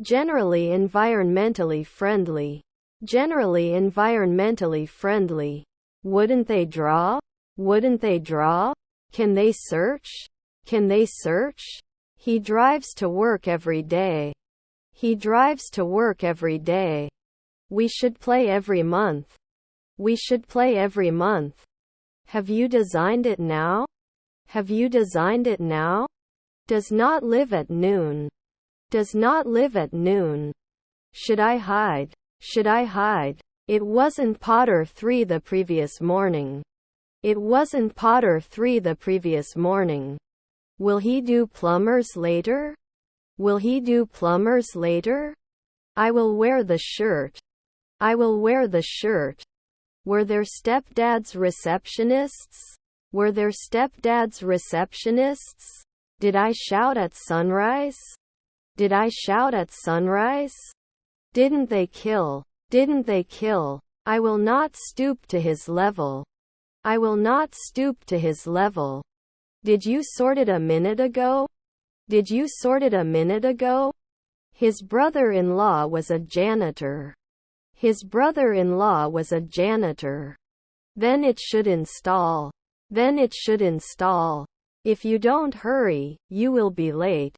Generally environmentally friendly. Generally environmentally friendly. Wouldn't they draw? Wouldn't they draw? Can they search? Can they search? He drives to work every day. He drives to work every day. We should play every month. We should play every month. Have you designed it now? Have you designed it now? Does not live at noon. Does not live at noon. Should I hide? Should I hide? It wasn't Potter 3 the previous morning. It wasn't Potter 3 the previous morning. Will he do plumbers later? Will he do plumbers later? I will wear the shirt. I will wear the shirt. Were their stepdads receptionists? Were their stepdads receptionists? Did I shout at sunrise? Did I shout at sunrise? Didn't they kill? Didn't they kill? I will not stoop to his level. I will not stoop to his level. Did you sort it a minute ago? Did you sort it a minute ago? His brother-in-law was a janitor. His brother-in-law was a janitor. Then it should install. Then it should install. If you don't hurry, you will be late.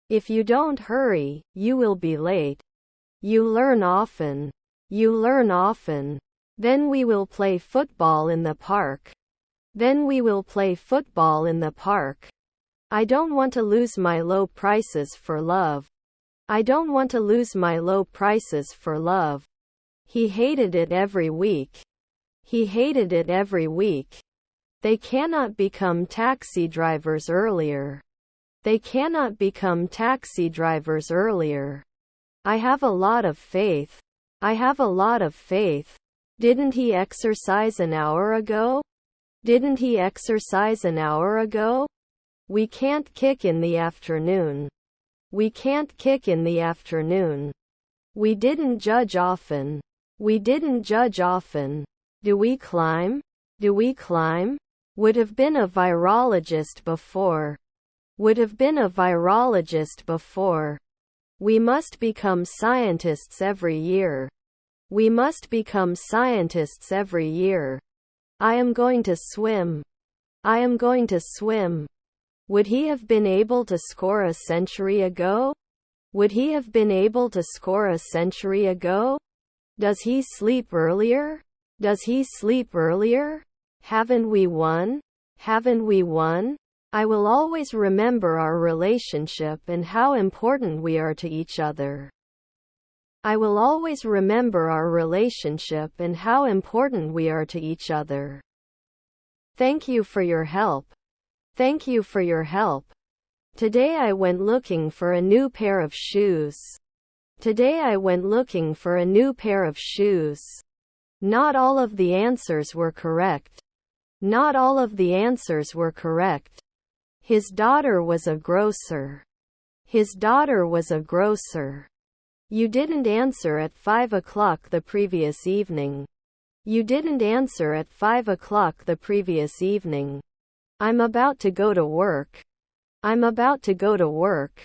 If you don't hurry, you will be late. You learn often. You learn often. Then we will play football in the park. Then we will play football in the park. I don't want to lose my low prices for love. I don't want to lose my low prices for love. He hated it every week. He hated it every week. They cannot become taxi drivers earlier. They cannot become taxi drivers earlier. I have a lot of faith. I have a lot of faith. Didn't he exercise an hour ago? Didn't he exercise an hour ago? We can't kick in the afternoon. We can't kick in the afternoon. We didn't judge often. We didn't judge often. Do we climb? Do we climb? Would have been a virologist before. Would have been a virologist before. We must become scientists every year. We must become scientists every year. I am going to swim. I am going to swim. Would he have been able to score a century ago? Would he have been able to score a century ago? Does he sleep earlier? Does he sleep earlier? Haven't we won? Haven't we won? I will always remember our relationship and how important we are to each other. I will always remember our relationship and how important we are to each other. Thank you for your help. Thank you for your help. Today I went looking for a new pair of shoes. Today I went looking for a new pair of shoes. Not all of the answers were correct. Not all of the answers were correct. His daughter was a grocer. His daughter was a grocer. You didn't answer at 5 o'clock the previous evening. You didn't answer at 5 o'clock the previous evening. I'm about to go to work. I'm about to go to work.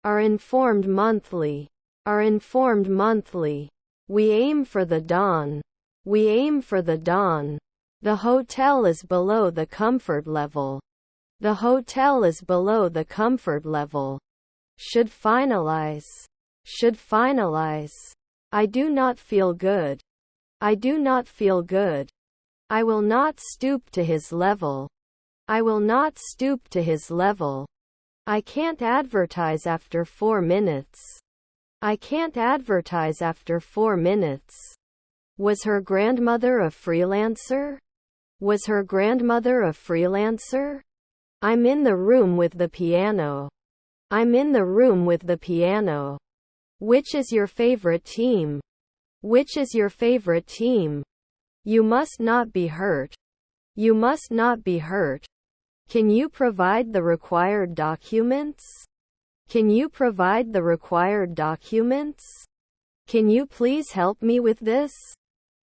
Are informed monthly. Are informed monthly. We aim for the dawn. We aim for the dawn. The hotel is below the comfort level. The hotel is below the comfort level. Should finalize. Should finalize. I do not feel good. I do not feel good. I will not stoop to his level. I will not stoop to his level. I can't advertise after 4 minutes. I can't advertise after 4 minutes. Was her grandmother a freelancer? Was her grandmother a freelancer? I'm in the room with the piano. I'm in the room with the piano. Which is your favorite team? Which is your favorite team? You must not be hurt. You must not be hurt. Can you provide the required documents? Can you provide the required documents? Can you please help me with this?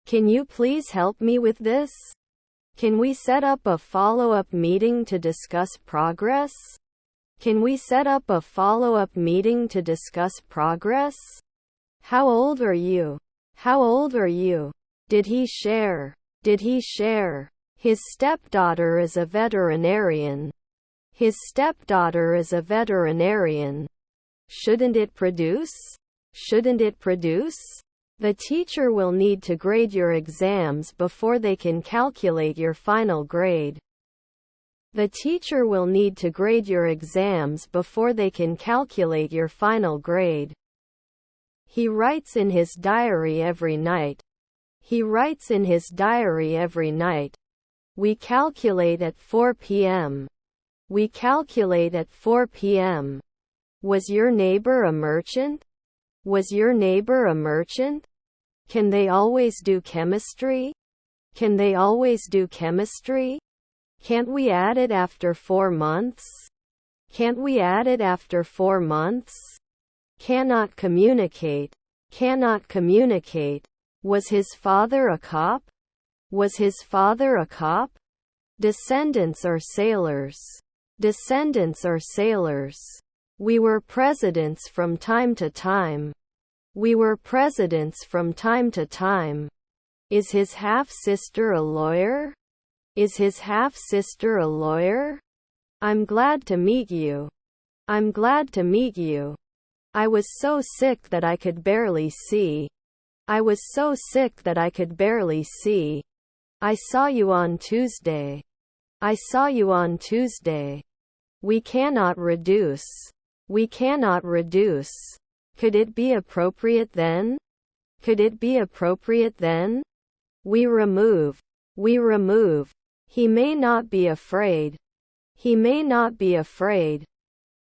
Can you please help me with this? Can we set up a follow-up meeting to discuss progress? Can we set up a follow-up meeting to discuss progress? How old are you? How old are you? Did he share? Did he share? His stepdaughter is a veterinarian. His stepdaughter is a veterinarian. Shouldn't it produce? Shouldn't it produce? The teacher will need to grade your exams before they can calculate your final grade. The teacher will need to grade your exams before they can calculate your final grade. He writes in his diary every night. He writes in his diary every night. We calculate at 4 p.m. We calculate at 4 p.m. Was your neighbor a merchant? Was your neighbor a merchant? Can they always do chemistry? Can they always do chemistry? Can't we add it after 4 months? Can't we add it after 4 months? Cannot communicate. Cannot communicate. Was his father a cop? Was his father a cop? Descendants are sailors. Descendants are sailors. We were presidents from time to time. We were presidents from time to time. Is his half-sister a lawyer? Is his half-sister a lawyer? I'm glad to meet you. I'm glad to meet you. I was so sick that I could barely see. I was so sick that I could barely see. I saw you on Tuesday. I saw you on Tuesday. We cannot reduce. We cannot reduce. Could it be appropriate then? Could it be appropriate then? We remove. We remove. He may not be afraid. He may not be afraid.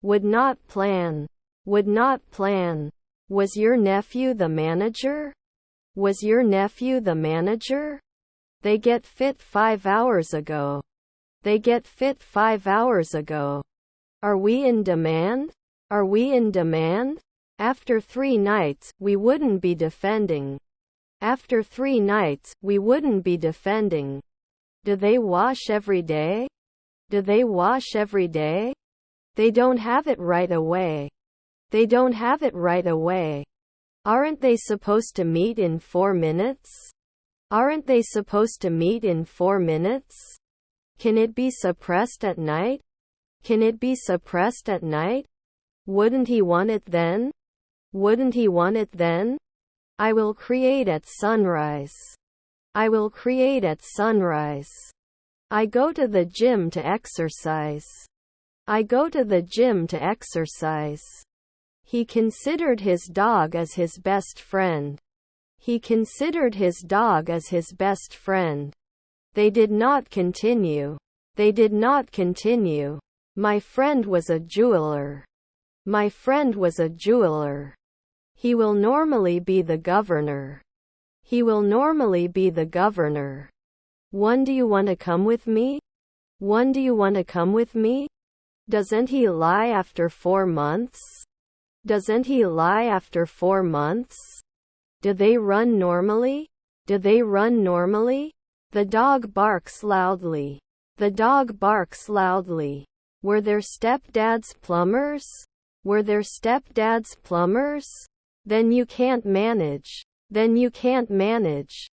Would not plan. Would not plan. Was your nephew the manager? Was your nephew the manager? They get fit 5 hours ago. They get fit 5 hours ago. Are we in demand? Are we in demand? After 3 nights, we wouldn't be defending. After 3 nights, we wouldn't be defending. Do they wash every day? Do they wash every day? They don't have it right away. They don't have it right away. Aren't they supposed to meet in 4 minutes? Aren't they supposed to meet in 4 minutes? Can it be suppressed at night? Can it be suppressed at night? Wouldn't he want it then? Wouldn't he want it then? I will create at sunrise. I will create at sunrise. I go to the gym to exercise. I go to the gym to exercise. He considered his dog as his best friend. He considered his dog as his best friend. They did not continue. They did not continue. My friend was a jeweler. My friend was a jeweler. He will normally be the governor. He will normally be the governor. One, do you want to come with me? One, do you want to come with me? Doesn't he lie after 4 months? Doesn't he lie after 4 months? Do they run normally? Do they run normally? The dog barks loudly. The dog barks loudly. Were their stepdads plumbers? Were their stepdads plumbers? Then you can't manage. Then you can't manage.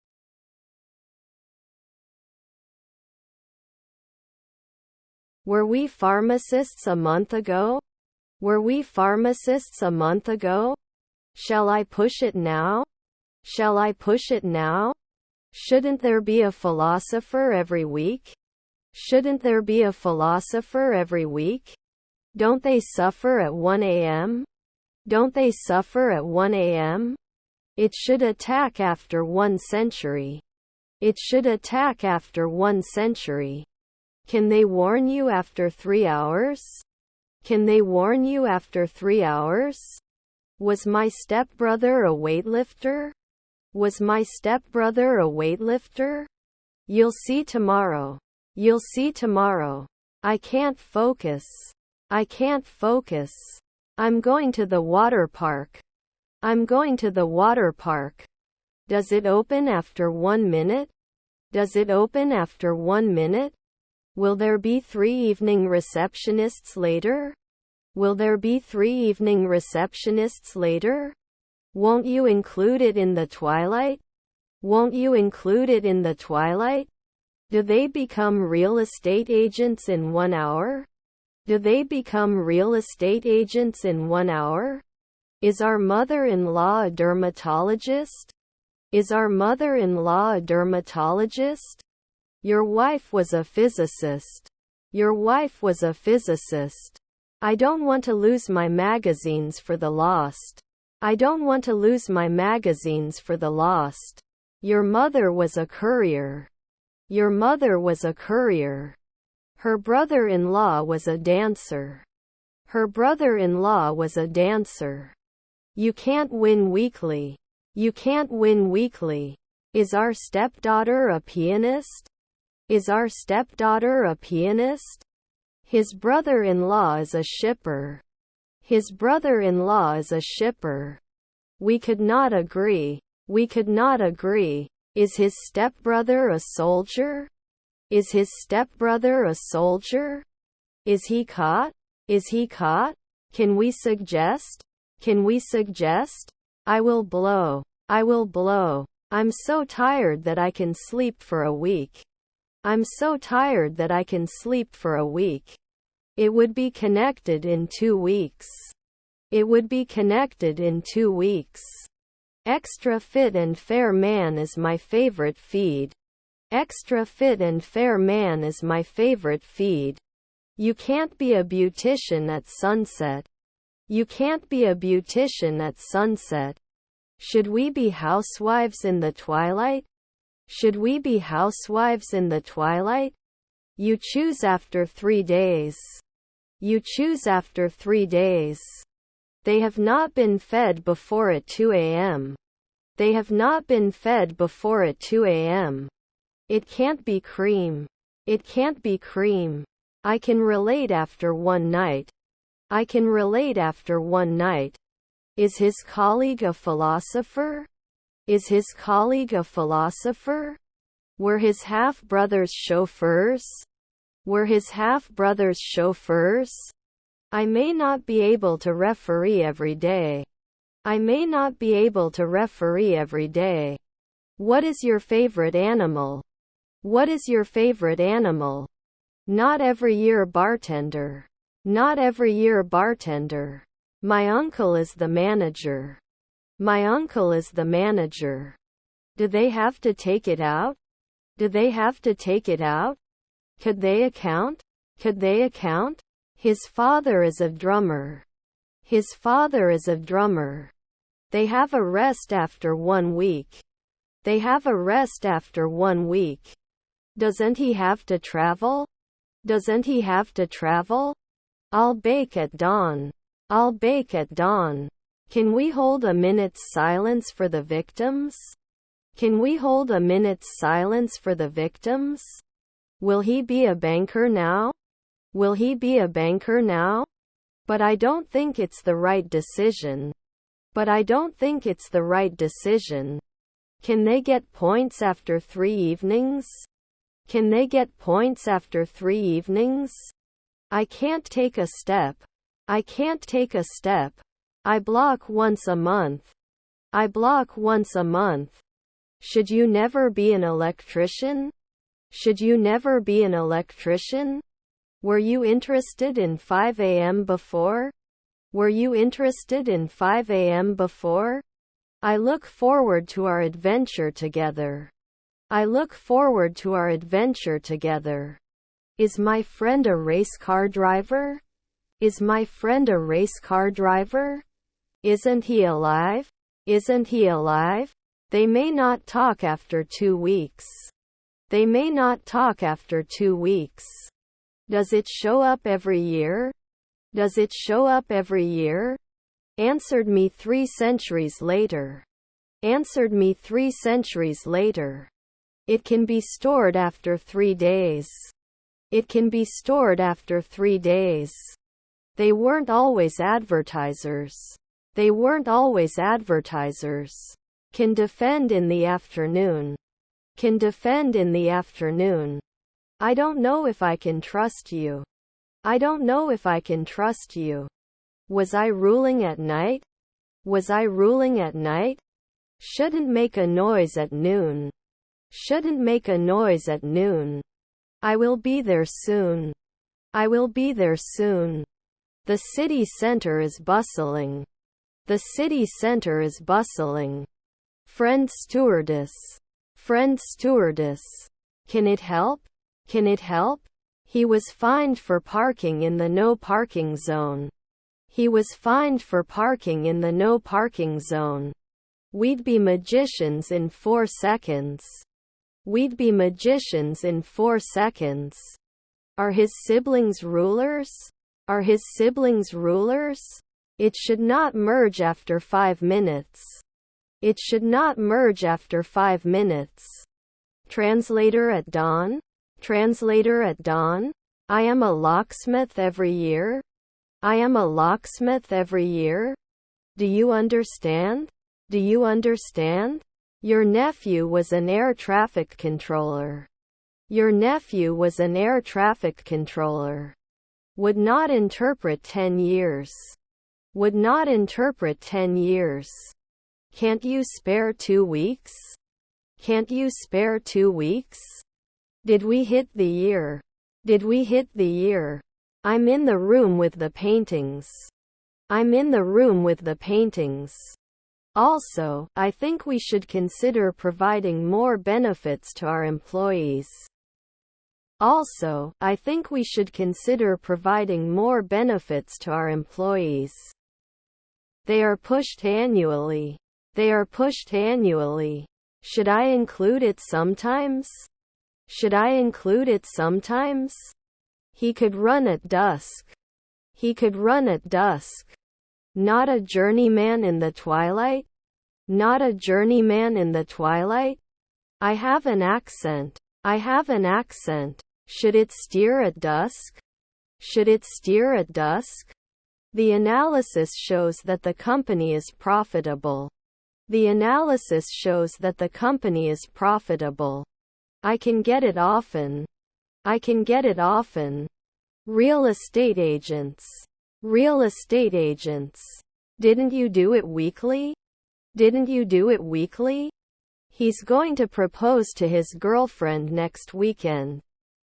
Were we pharmacists a month ago? Were we pharmacists a month ago? Shall I push it now? Shall I push it now? Shouldn't there be a philosopher every week? Shouldn't there be a philosopher every week? Don't they suffer at 1 a.m.? Don't they suffer at 1 a.m.? It should attack after 1 century. It should attack after 1 century. Can they warn you after 3 hours? Can they warn you after 3 hours? Was my stepbrother a weightlifter? Was my stepbrother a weightlifter? You'll see tomorrow. You'll see tomorrow. I can't focus. I can't focus. I'm going to the water park. I'm going to the water park. Does it open after 1 minute? Does it open after 1 minute? Will there be 3 evening receptionists later? Will there be 3 evening receptionists later? Won't you include it in the twilight? Won't you include it in the twilight? Do they become real estate agents in 1 hour? Do they become real estate agents in 1 hour? Is our mother-in-law a dermatologist? Is our mother-in-law a dermatologist? Your wife was a physicist. Your wife was a physicist. I don't want to lose my magazines for the lost. I don't want to lose my magazines for the lost. Your mother was a courier. Your mother was a courier. Her brother-in-law was a dancer. Her brother-in-law was a dancer. You can't win weekly. You can't win weekly. Is our stepdaughter a pianist? Is our stepdaughter a pianist? His brother-in-law is a shipper. His brother-in-law is a shipper. We could not agree. We could not agree. Is his stepbrother a soldier? Is his stepbrother a soldier? Is he caught? Is he caught? Can we suggest? Can we suggest? I will blow. I will blow. I'm so tired that I can sleep for a week. I'm so tired that I can sleep for a week. It would be connected in 2 weeks. It would be connected in 2 weeks. Extra Fit and Fair Man is my favorite feed. Extra Fit and Fair Man is my favorite feed. You can't be a beautician at sunset. You can't be a beautician at sunset. Should we be housewives in the twilight? Should we be housewives in the twilight? You choose after 3 days. You choose after 3 days. They have not been fed before at 2 a.m. They have not been fed before at 2 a.m. It can't be cream. It can't be cream. I can relate after one night. I can relate after one night. Is his colleague a philosopher? Is his colleague a philosopher? Were his half-brothers chauffeurs? Were his half-brothers chauffeurs? I may not be able to referee every day. I may not be able to referee every day. What is your favorite animal? What is your favorite animal? Not every year bartender. Not every year bartender. My uncle is the manager. My uncle is the manager. Do they have to take it out? Do they have to take it out? Could they account? Could they account? His father is a drummer. His father is a drummer. They have a rest after 1 week. They have a rest after 1 week. Doesn't he have to travel? Doesn't he have to travel? I'll bake at dawn. I'll bake at dawn. Can we hold a minute's silence for the victims? Can we hold a minute's silence for the victims? Will he be a banker now? Will he be a banker now? But I don't think it's the right decision. But I don't think it's the right decision. Can they get points after 3 evenings? Can they get points after 3 evenings? I can't take a step. I can't take a step. I block once a month. I block once a month. Should you never be an electrician? Should you never be an electrician? Were you interested in 5 a.m. before? Were you interested in 5 a.m. before? I look forward to our adventure together. I look forward to our adventure together. Is my friend a race car driver? Is my friend a race car driver? Isn't he alive? Isn't he alive? They may not talk after 2 weeks. They may not talk after 2 weeks. Does it show up every year? Does it show up every year? Answered me 3 centuries later. Answered me 3 centuries later. It can be stored after 3 days. It can be stored after 3 days. They weren't always advertisers. They weren't always advertisers. Can defend in the afternoon. Can defend in the afternoon. I don't know if I can trust you. I don't know if I can trust you. Was I ruling at night? Was I ruling at night? Shouldn't make a noise at noon. Shouldn't make a noise at noon. I will be there soon. I will be there soon. The city center is bustling. The city center is bustling. Friend stewardess. Friend stewardess. Can it help? Can it help? He was fined for parking in the no parking zone. He was fined for parking in the no parking zone. We'd be magicians in 4 seconds. We'd be magicians in 4 seconds. Are his siblings rulers? Are his siblings rulers? It should not merge after 5 minutes. It should not merge after 5 minutes. Translator at dawn? Translator at dawn? I am a locksmith every year. I am a locksmith every year. Do you understand? Do you understand? Your nephew was an air traffic controller. Your nephew was an air traffic controller. Would not interpret 10 years. Would not interpret 10 years. Can't you spare 2 weeks? Can't you spare 2 weeks? Did we hit the year? Did we hit the year? I'm in the room with the paintings. I'm in the room with the paintings. Also, I think we should consider providing more benefits to our employees. Also, I think we should consider providing more benefits to our employees. They are pushed annually. They are pushed annually. Should I include it sometimes? Should I include it sometimes? He could run at dusk. He could run at dusk. Not a journeyman in the twilight? Not a journeyman in the twilight? I have an accent. I have an accent. Should it steer at dusk? Should it steer at dusk? The analysis shows that the company is profitable. The analysis shows that the company is profitable. I can get it often. I can get it often. Real estate agents. Real estate agents. Didn't you do it weekly? Didn't you do it weekly? He's going to propose to his girlfriend next weekend.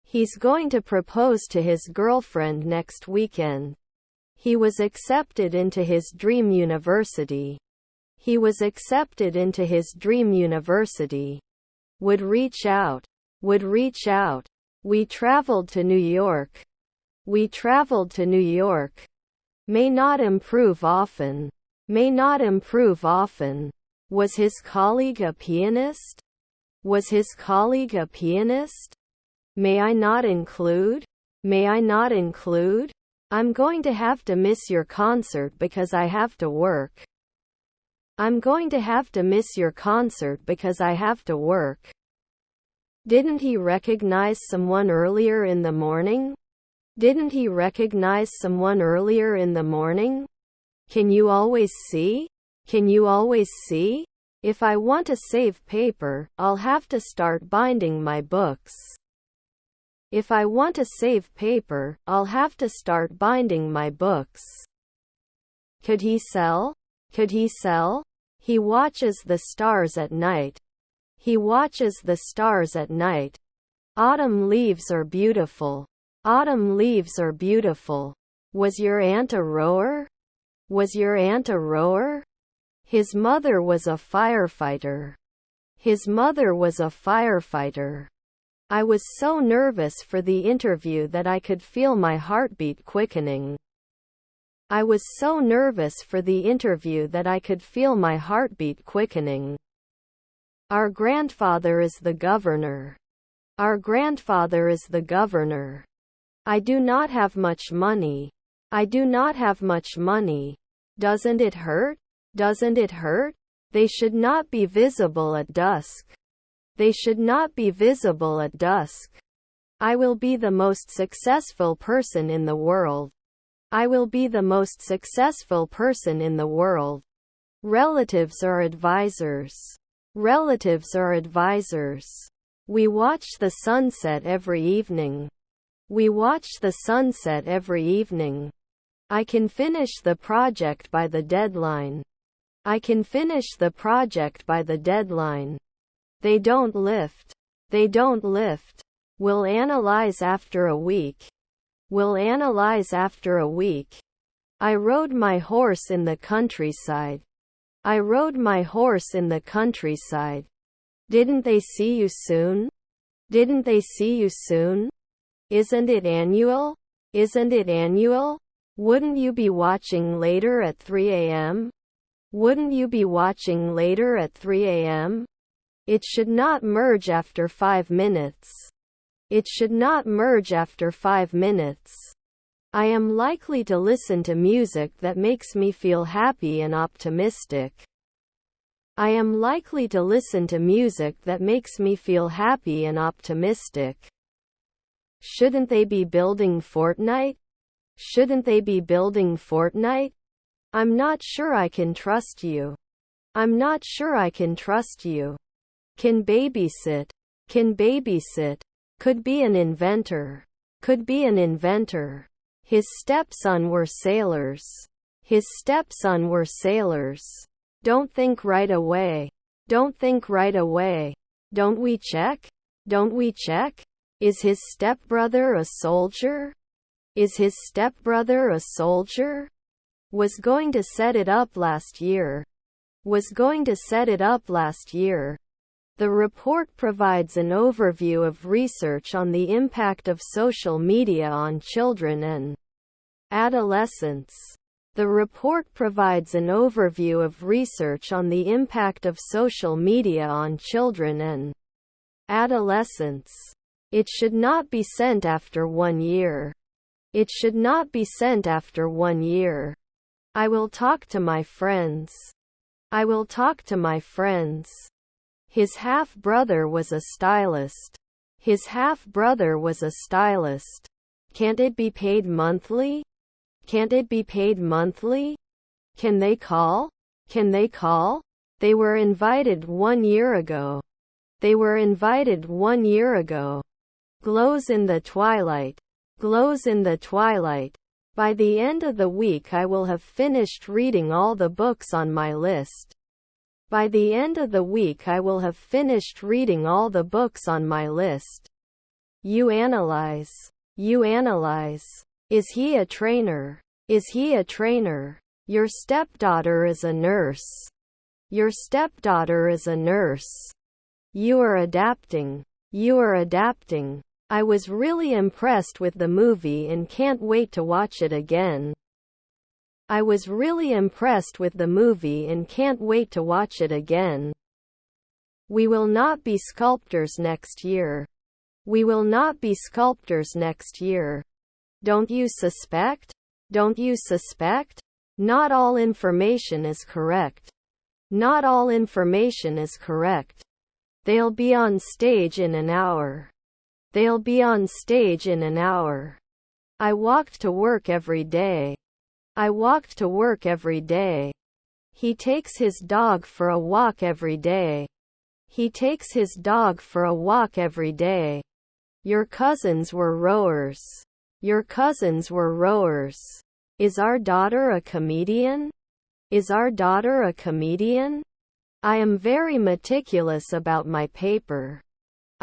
He's going to propose to his girlfriend next weekend. He was accepted into his dream university. He was accepted into his dream university. Would reach out. Would reach out. We traveled to New York. We traveled to New York. May not improve often. May not improve often. Was his colleague a pianist? Was his colleague a pianist? May I not include? May I not include? I'm going to have to miss your concert because I have to work. I'm going to have to miss your concert because I have to work. Didn't he recognize someone earlier in the morning? Didn't he recognize someone earlier in the morning? Can you always see? Can you always see? If I want to save paper, I'll have to start binding my books. If I want to save paper, I'll have to start binding my books. Could he sell? Could he sell? He watches the stars at night. He watches the stars at night. Autumn leaves are beautiful. Autumn leaves are beautiful. Was your aunt a rower? Was your aunt a rower? His mother was a firefighter. His mother was a firefighter. I was so nervous for the interview that I could feel my heartbeat quickening. I was so nervous for the interview that I could feel my heartbeat quickening. Our grandfather is the governor. Our grandfather is the governor. I do not have much money. I do not have much money. Doesn't it hurt? Doesn't it hurt? They should not be visible at dusk. They should not be visible at dusk. I will be the most successful person in the world. I will be the most successful person in the world. Relatives are advisors. Relatives are advisors. We watch the sunset every evening. We watch the sunset every evening. I can finish the project by the deadline. I can finish the project by the deadline. They don't lift. They don't lift. We'll analyze after a week. We'll analyze after a week. I rode my horse in the countryside. I rode my horse in the countryside. Didn't they see you soon? Didn't they see you soon? Isn't it annual? Isn't it annual? Wouldn't you be watching later at 3 a.m.? Wouldn't you be watching later at 3 a.m.? It should not merge after 5 minutes. It should not merge after 5 minutes. I am likely to listen to music that makes me feel happy and optimistic. I am likely to listen to music that makes me feel happy and optimistic. Shouldn't they be building Fortnite? Shouldn't they be building Fortnite? I'm not sure I can trust you. I'm not sure I can trust you. Can babysit. Can babysit. Could be an inventor. Could be an inventor. His stepson were sailors. His stepson were sailors. Don't think right away. Don't think right away. Don't we check? Don't we check? Is his stepbrother a soldier? Is his stepbrother a soldier? Was going to set it up last year. Was going to set it up last year. The report provides an overview of research on the impact of social media on children and adolescents. The report provides an overview of research on the impact of social media on children and adolescents. It should not be sent after 1 year. It should not be sent after 1 year. I will talk to my friends. I will talk to my friends. His half-brother was a stylist. His half-brother was a stylist. Can't it be paid monthly? Can't it be paid monthly? Can they call? Can they call? They were invited 1 year ago. They were invited 1 year ago. Glows in the twilight. Glows in the twilight. By the end of the week I will have finished reading all the books on my list. By the end of the week I will have finished reading all the books on my list. You analyze. You analyze. Is he a trainer? Is he a trainer? Your stepdaughter is a nurse. Your stepdaughter is a nurse. You are adapting. You are adapting. I was really impressed with the movie and can't wait to watch it again. I was really impressed with the movie and can't wait to watch it again. We will not be sculptors next year. We will not be sculptors next year. Don't you suspect? Don't you suspect? Not all information is correct. Not all information is correct. They'll be on stage in an hour. They'll be on stage in an hour. I walked to work every day. I walked to work every day. He takes his dog for a walk every day. He takes his dog for a walk every day. Your cousins were rowers. Your cousins were rowers. Is our daughter a comedian? Is our daughter a comedian? I am very meticulous about my paper.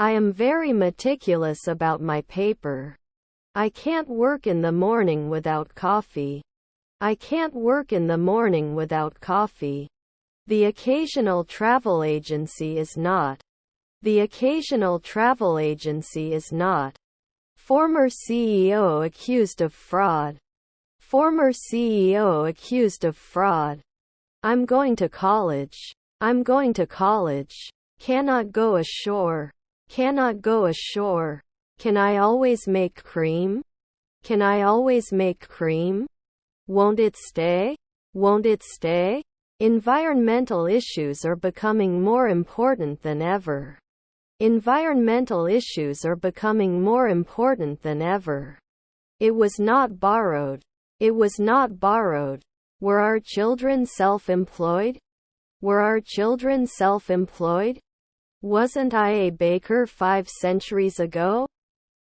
I am very meticulous about my paper. I can't work in the morning without coffee. I can't work in the morning without coffee. The occasional travel agency is not. The occasional travel agency is not. Former CEO accused of fraud. Former CEO accused of fraud. I'm going to college. I'm going to college. Cannot go ashore. Cannot go ashore. Can I always make cream? Can I always make cream? Won't it stay? Won't it stay? Environmental issues are becoming more important than ever. Environmental issues are becoming more important than ever. It was not borrowed. It was not borrowed. Were our children self-employed? Were our children self-employed? Wasn't I a baker 5 centuries ago?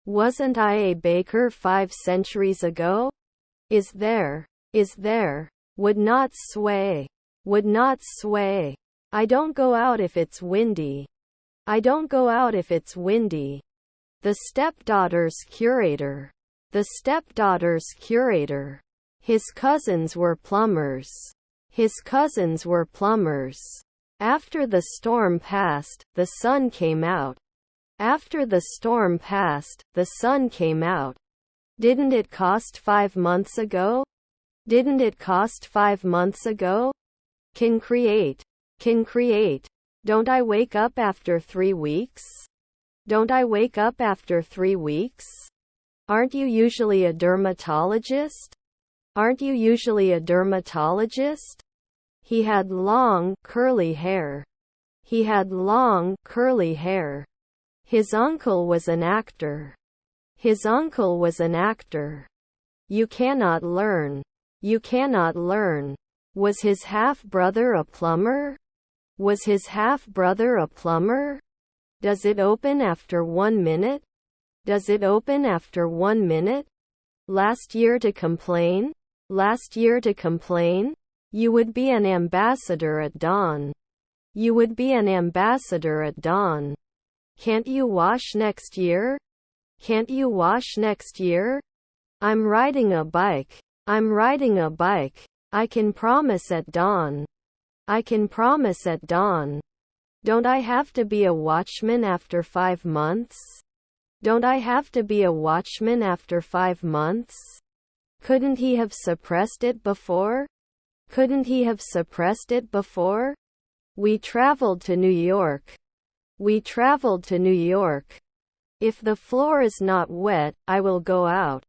Wasn't I a baker 5 centuries ago? Is there is there, would not sway, would not sway. I don't go out if it's windy. I don't go out if it's windy. The stepdaughter's curator. The stepdaughter's curator. His cousins were plumbers. His cousins were plumbers. After the storm passed, the sun came out. After the storm passed, the sun came out. Didn't it cost 5 months ago? Didn't it cost 5 months ago? Can create. Can create. Don't I wake up after 3 weeks? Don't I wake up after 3 weeks? Aren't you usually a dermatologist? Aren't you usually a dermatologist? He had long, curly hair. He had long, curly hair. His uncle was an actor. His uncle was an actor. You cannot learn. You cannot learn. Was his half-brother a plumber? Was his half-brother a plumber? Does it open after 1 minute? Does it open after 1 minute? Last year to complain? Last year to complain? You would be an ambassador at dawn. You would be an ambassador at dawn. Can't you wash next year? Can't you wash next year? I'm riding a bike. I'm riding a bike. I can promise at dawn. I can promise at dawn. Don't I have to be a watchman after 5 months? Don't I have to be a watchman after 5 months? Couldn't he have suppressed it before? Couldn't he have suppressed it before? We traveled to New York. We traveled to New York. If the floor is not wet, I will go out.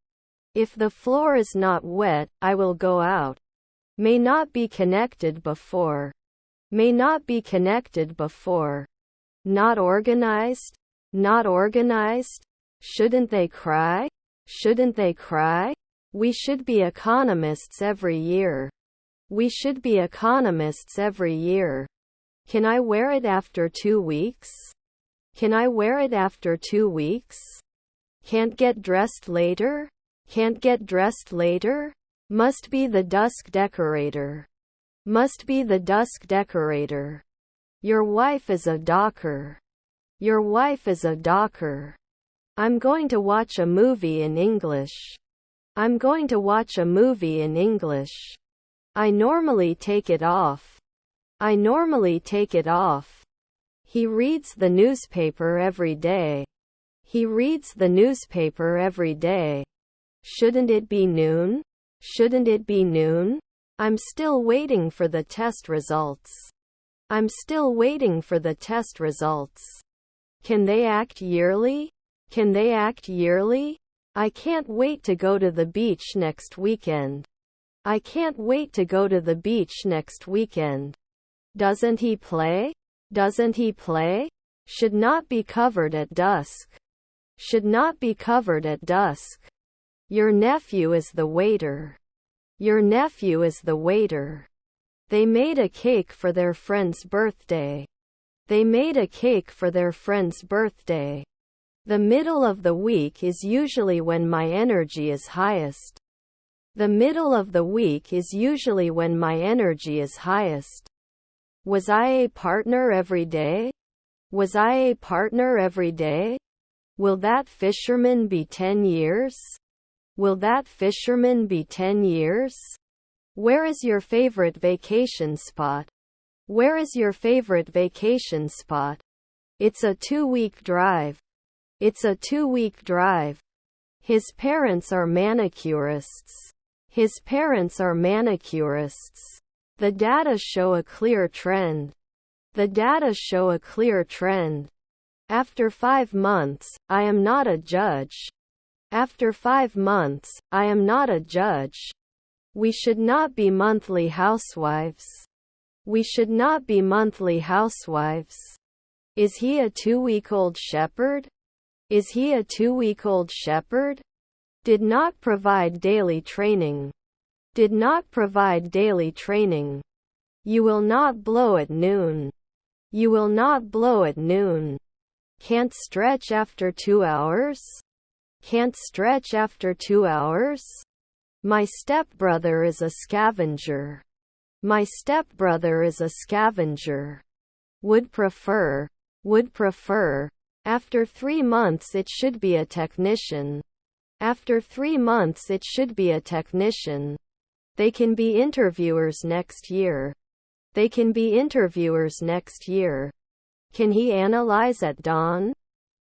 If the floor is not wet, I will go out. May not be connected before. May not be connected before. Not organized? Not organized? Shouldn't they cry? Shouldn't they cry? We should be economists every year. We should be economists every year. Can I wear it after 2 weeks? Can I wear it after 2 weeks? Can't get dressed later? Can't get dressed later? Must be the dusk decorator. Must be the dusk decorator. Your wife is a docker. Your wife is a docker. I'm going to watch a movie in English. I'm going to watch a movie in English. I normally take it off. I normally take it off. He reads the newspaper every day. He reads the newspaper every day. Shouldn't it be noon? Shouldn't it be noon? I'm still waiting for the test results. I'm still waiting for the test results. Can they act yearly? Can they act yearly? I can't wait to go to the beach next weekend. I can't wait to go to the beach next weekend. Doesn't he play? Doesn't he play? Should not be covered at dusk. Should not be covered at dusk. Your nephew is the waiter. Your nephew is the waiter. They made a cake for their friend's birthday. They made a cake for their friend's birthday. The middle of the week is usually when my energy is highest. The middle of the week is usually when my energy is highest. Was I a partner every day? Was I a partner every day? Will that fisherman be 10 years? Will that fisherman be 10 years? Where is your favorite vacation spot? Where is your favorite vacation spot? It's a 2-week drive. It's a 2-week drive. His parents are manicurists. His parents are manicurists. The data show a clear trend. The data show a clear trend. After 5 months, I am not a judge. After 5 months, I am not a judge. We should not be monthly housewives. We should not be monthly housewives. Is he a 2-week-old shepherd? Is he a 2-week-old shepherd? Did not provide daily training. Did not provide daily training. You will not blow at noon. You will not blow at noon. Can't stretch after 2 hours? Can't stretch after 2 hours? My stepbrother is a scavenger. My stepbrother is a scavenger. Would prefer. Would prefer. After 3 months it should be a technician. After 3 months it should be a technician. They can be interviewers next year. They can be interviewers next year. Can he analyze at dawn?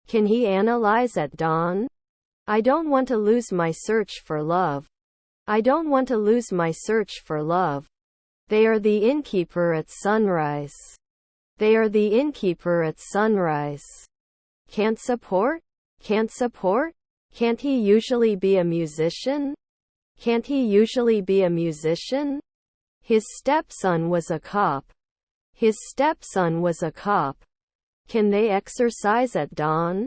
Can he analyze at dawn? I don't want to lose my search for love. I don't want to lose my search for love. They are the innkeeper at sunrise. They are the innkeeper at sunrise. Can't support? Can't support? Can't he usually be a musician? Can't he usually be a musician? His stepson was a cop. His stepson was a cop. Can they exercise at dawn?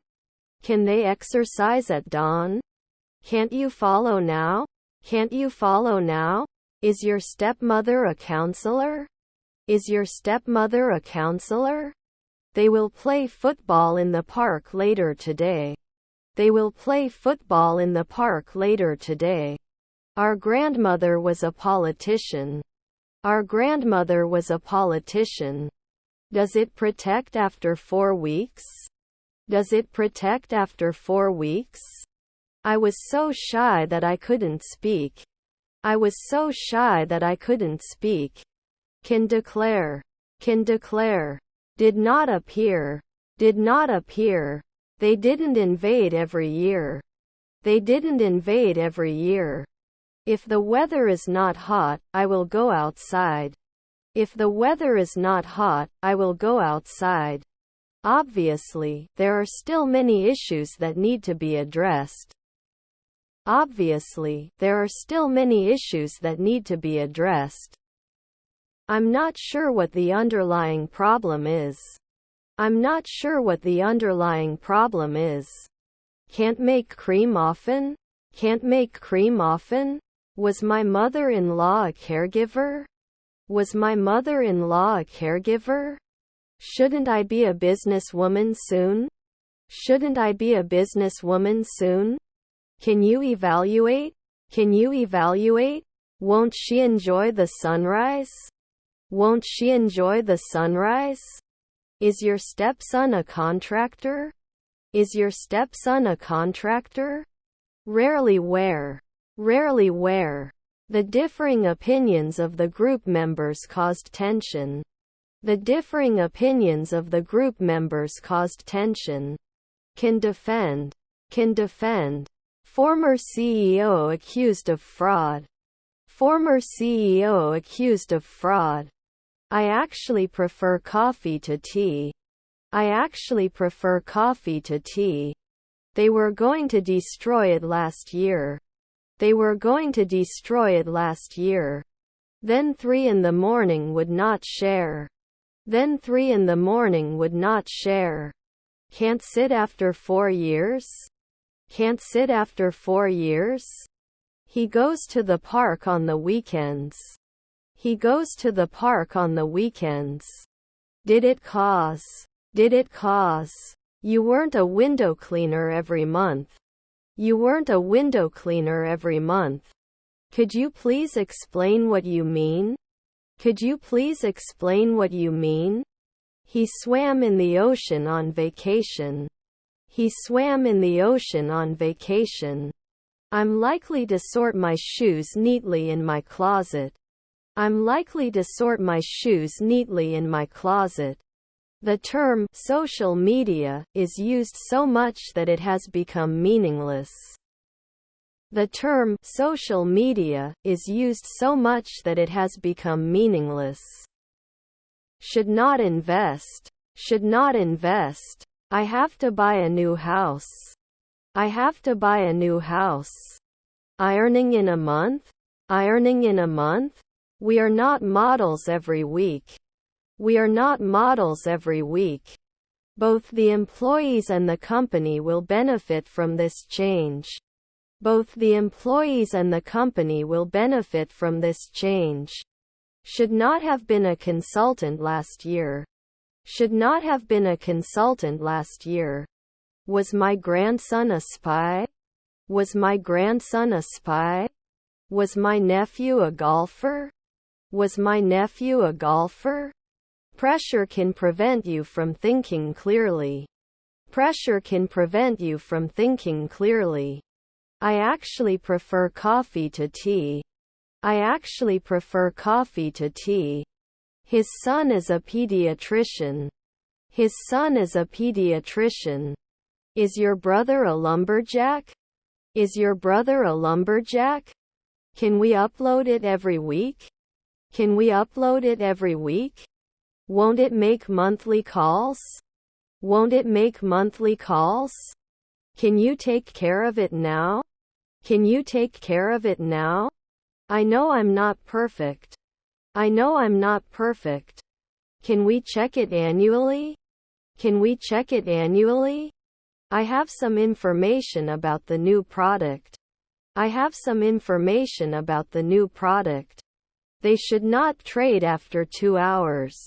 Can they exercise at dawn? Can't you follow now? Can't you follow now? Is your stepmother a counselor? Is your stepmother a counselor? They will play football in the park later today. They will play football in the park later today. Our grandmother was a politician. Our grandmother was a politician. Does it protect after 4 weeks? Does it protect after 4 weeks? I was so shy that I couldn't speak. I was so shy that I couldn't speak. Can declare. Can declare. Did not appear. Did not appear. They didn't invade every year. They didn't invade every year. If the weather is not hot, I will go outside. If the weather is not hot, I will go outside. Obviously, there are still many issues that need to be addressed. Obviously, there are still many issues that need to be addressed. I'm not sure what the underlying problem is. I'm not sure what the underlying problem is. Can't make cream often? Can't make cream often? Was my mother-in-law a caregiver? Was my mother-in-law a caregiver? Shouldn't I be a businesswoman soon? Shouldn't I be a businesswoman soon? Can you evaluate? Can you evaluate? Won't she enjoy the sunrise? Won't she enjoy the sunrise? Is your stepson a contractor? Is your stepson a contractor? Rarely where. Rarely where. The differing opinions of the group members caused tension. The differing opinions of the group members caused tension. Can defend. Can defend. Former CEO accused of fraud. Former CEO accused of fraud. I actually prefer coffee to tea. I actually prefer coffee to tea. They were going to destroy it last year. They were going to destroy it last year. Then 3 in the morning would not share. Then 3 in the morning would not share. Can't sit after 4 years? Can't sit after 4 years? He goes to the park on the weekends. He goes to the park on the weekends. Did it cause? Did it cause? You weren't a window cleaner every month. You weren't a window cleaner every month. Could you please explain what you mean? Could you please explain what you mean? He swam in the ocean on vacation. He swam in the ocean on vacation. I'm likely to sort my shoes neatly in my closet. I'm likely to sort my shoes neatly in my closet. The term social media is used so much that it has become meaningless. The term social media is used so much that it has become meaningless. Should not invest. Should not invest. I have to buy a new house. I have to buy a new house. Ironing in a month? Ironing in a month? We are not models every week. We are not models every week. Both the employees and the company will benefit from this change. Both the employees and the company will benefit from this change. Should not have been a consultant last year. Should not have been a consultant last year. Was my grandson a spy? Was my grandson a spy? Was my nephew a golfer? Was my nephew a golfer? Pressure can prevent you from thinking clearly. Pressure can prevent you from thinking clearly. I actually prefer coffee to tea. I actually prefer coffee to tea. His son is a pediatrician. His son is a pediatrician. Is your brother a lumberjack? Is your brother a lumberjack? Can we upload it every week? Can we upload it every week? Won't it make monthly calls? Won't it make monthly calls? Can you take care of it now? Can you take care of it now? I know I'm not perfect. I know I'm not perfect. Can we check it annually? Can we check it annually? I have some information about the new product. I have some information about the new product. They should not trade after 2 hours.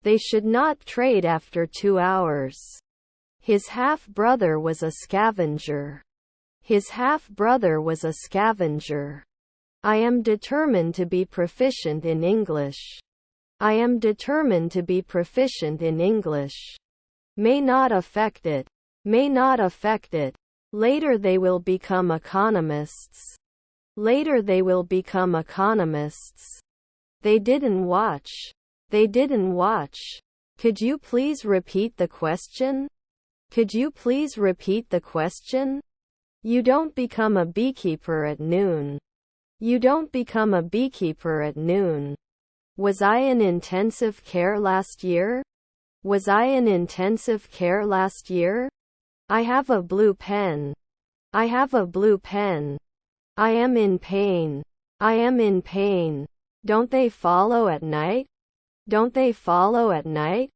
They should not trade after 2 hours. His half-brother was a scavenger. His half-brother was a scavenger. I am determined to be proficient in English. I am determined to be proficient in English. May not affect it. May not affect it. Later they will become economists. Later they will become economists. They didn't watch. They didn't watch. Could you please repeat the question? Could you please repeat the question? You don't become a beekeeper at noon. You don't become a beekeeper at noon. Was I in intensive care last year? Was I in intensive care last year? I have a blue pen. I have a blue pen. I am in pain. I am in pain. Don't they follow at night? Don't they follow at night?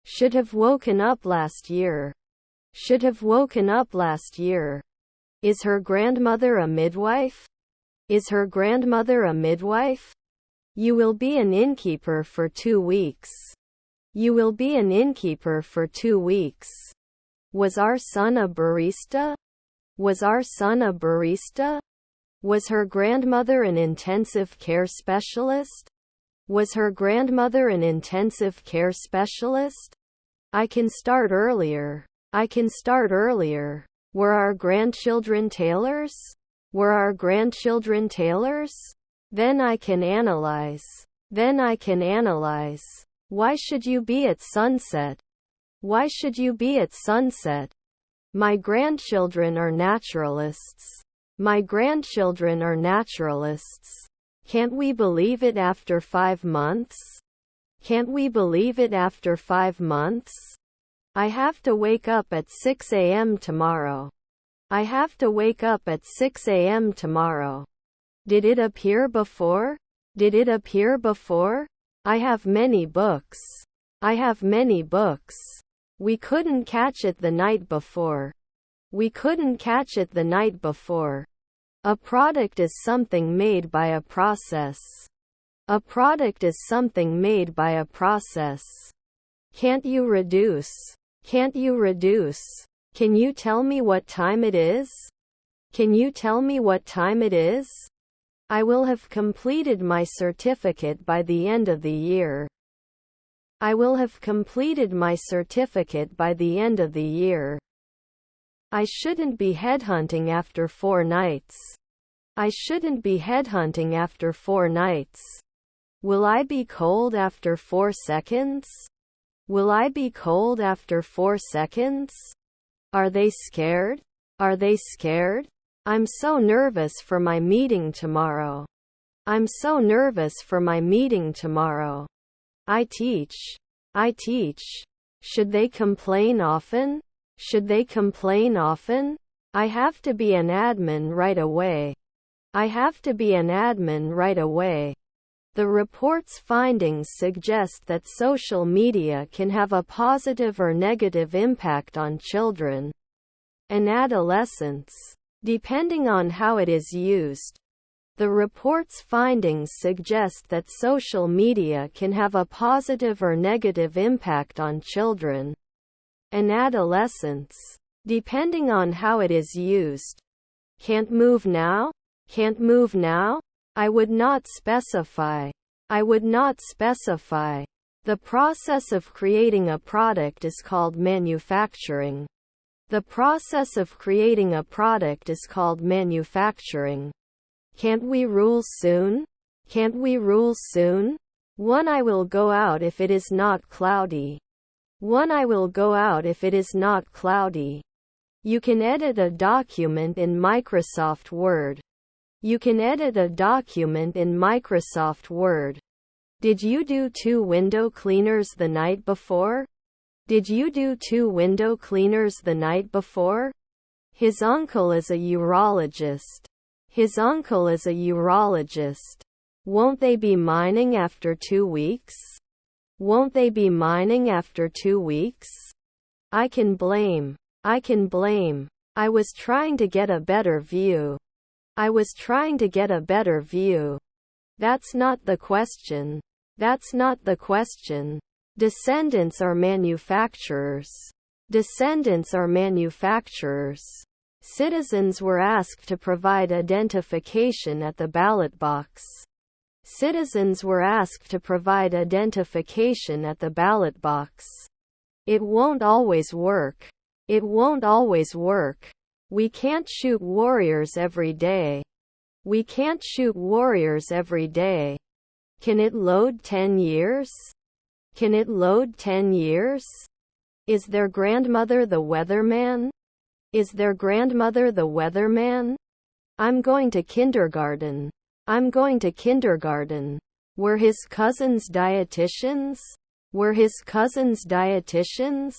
Should have woken up last year. Should have woken up last year. Is her grandmother a midwife? Is her grandmother a midwife? You will be an innkeeper for 2 weeks. You will be an innkeeper for 2 weeks. Was our son a barista? Was our son a barista? Was her grandmother an intensive care specialist? Was her grandmother an intensive care specialist? I can start earlier. I can start earlier. Were our grandchildren tailors? Were our grandchildren tailors? Then I can analyze. Then I can analyze. Why should you be at sunset? Why should you be at sunset? My grandchildren are naturalists. My grandchildren are naturalists. Can't we believe it after 5 months? Can't we believe it after 5 months? I have to wake up at 6 a.m. tomorrow. I have to wake up at 6 a.m. tomorrow. Did it appear before? Did it appear before? I have many books. I have many books. We couldn't catch it the night before. We couldn't catch it the night before. A product is something made by a process. A product is something made by a process. Can't you reduce? Can't you reduce? Can you tell me what time it is? Can you tell me what time it is? I will have completed my certificate by the end of the year. I will have completed my certificate by the end of the year. I shouldn't be headhunting after 4 nights. I shouldn't be headhunting after 4 nights. Will I be cold after 4 seconds? Will I be cold after 4 seconds? Are they scared? Are they scared? I'm so nervous for my meeting tomorrow. I'm so nervous for my meeting tomorrow. I teach. I teach. Should they complain often? Should they complain often? I have to be an admin right away. I have to be an admin right away. The report's findings suggest that social media can have a positive or negative impact on children and adolescents, depending on how it is used. The report's findings suggest that social media can have a positive or negative impact on children and adolescents, depending on how it is used. Can't move now? Can't move now? I would not specify. I would not specify. The process of creating a product is called manufacturing. The process of creating a product is called manufacturing. Can't we rule soon? Can't we rule soon? One, I will go out if it is not cloudy. One, I will go out if it is not cloudy. You can edit a document in Microsoft Word. You can edit a document in Microsoft Word. Did you do 2 window cleaners the night before? Did you do 2 window cleaners the night before? His uncle is a urologist. His uncle is a urologist. Won't they be mining after 2 weeks? Won't they be mining after 2 weeks? I can blame. I can blame. I was trying to get a better view. I was trying to get a better view. That's not the question. That's not the question. Descendants are manufacturers. Descendants are manufacturers. Citizens were asked to provide identification at the ballot box. Citizens were asked to provide identification at the ballot box. It won't always work. It won't always work. We can't shoot warriors every day. We can't shoot warriors every day. Can it load 10 years? Can it load 10 years? Is their grandmother the weatherman? Is their grandmother the weatherman? I'm going to kindergarten. I'm going to kindergarten. Were his cousins dietitians? Were his cousins dietitians?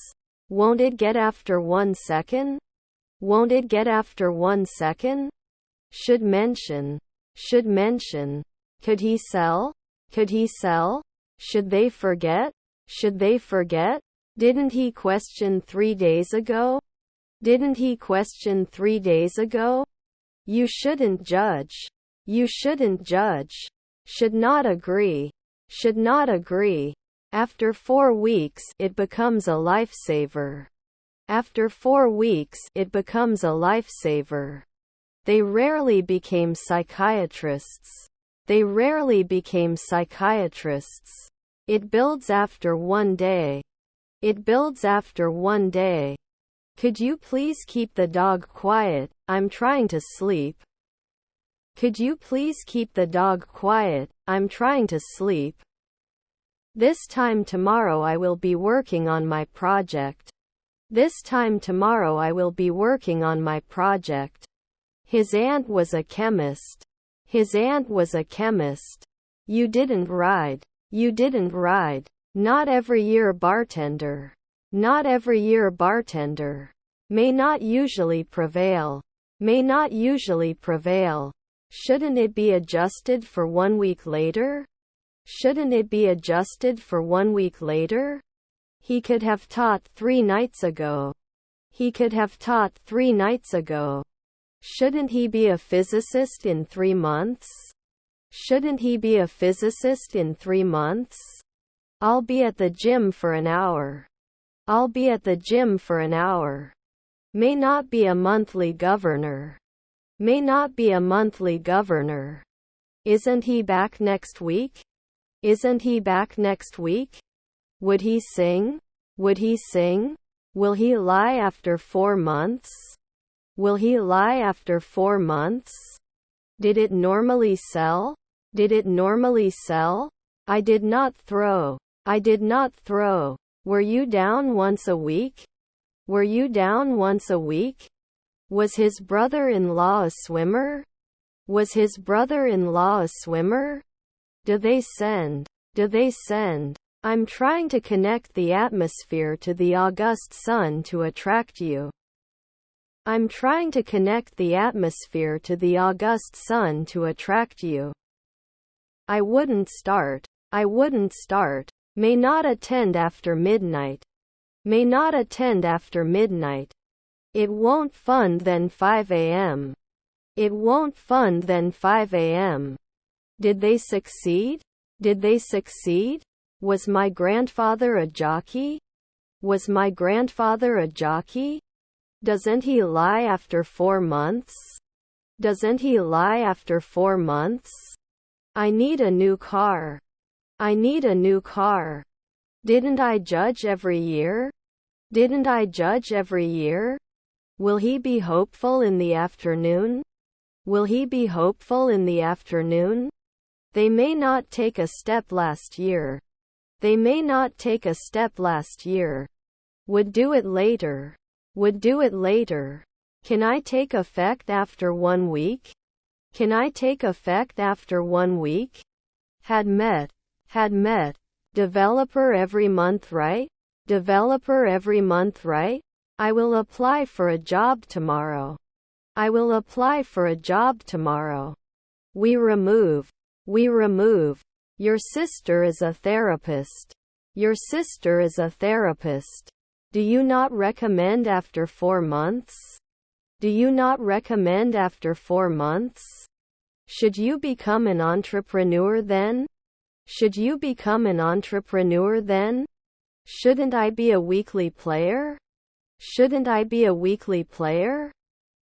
Won't it get after 1 second? Won't it get after 1 second? Should mention. Should mention. Could he sell? Could he sell? Should they forget? Should they forget? Didn't he question 3 days ago? Didn't he question 3 days ago? You shouldn't judge. You shouldn't judge. Should not agree. Should not agree. After 4 weeks, it becomes a lifesaver. After 4 weeks, it becomes a lifesaver. They rarely became psychiatrists. They rarely became psychiatrists. It builds after 1 day. It builds after 1 day. Could you please keep the dog quiet? I'm trying to sleep. Could you please keep the dog quiet? I'm trying to sleep. This time tomorrow I will be working on my project. This time tomorrow I will be working on my project. His aunt was a chemist. His aunt was a chemist. You didn't ride. You didn't ride. Not every year bartender. Not every year bartender. May not usually prevail. May not usually prevail. Shouldn't it be adjusted for 1 week later? Shouldn't it be adjusted for 1 week later? He could have taught 3 nights ago. He could have taught 3 nights ago. Shouldn't he be a physicist in 3 months? Shouldn't he be a physicist in 3 months? I'll be at the gym for an hour. I'll be at the gym for an hour. May not be a monthly governor. May not be a monthly governor. Isn't he back next week? Isn't he back next week? Would he sing? Would he sing? Will he lie after 4 months? Will he lie after 4 months? Did it normally sell? Did it normally sell? I did not throw. I did not throw. Were you down once a week? Were you down once a week? Was his brother-in-law a swimmer? Was his brother-in-law a swimmer? Do they send? Do they send? I'm trying to connect the atmosphere to the august sun to attract you. I'm trying to connect the atmosphere to the august sun to attract you. I wouldn't start. I wouldn't start. May not attend after midnight. May not attend after midnight. It won't fund then 5 a.m. It won't fund then 5 a.m. Did they succeed? Did they succeed? Was my grandfather a jockey? Was my grandfather a jockey? Doesn't he lie after 4 months? Doesn't he lie after 4 months? I need a new car. I need a new car. Didn't I judge every year? Didn't I judge every year? Will he be hopeful in the afternoon? Will he be hopeful in the afternoon? They may not take a step last year. They may not take a step last year. Would do it later. Would do it later. Can I take effect after 1 week? Can I take effect after 1 week? Had met. Had met. Developer every month, right? Developer every month, right? I will apply for a job tomorrow. I will apply for a job tomorrow. We remove. We remove. Your sister is a therapist. Your sister is a therapist. Do you not recommend after 4 months? Do you not recommend after 4 months? Should you become an entrepreneur then? Should you become an entrepreneur then? Shouldn't I be a weekly player? Shouldn't I be a weekly player?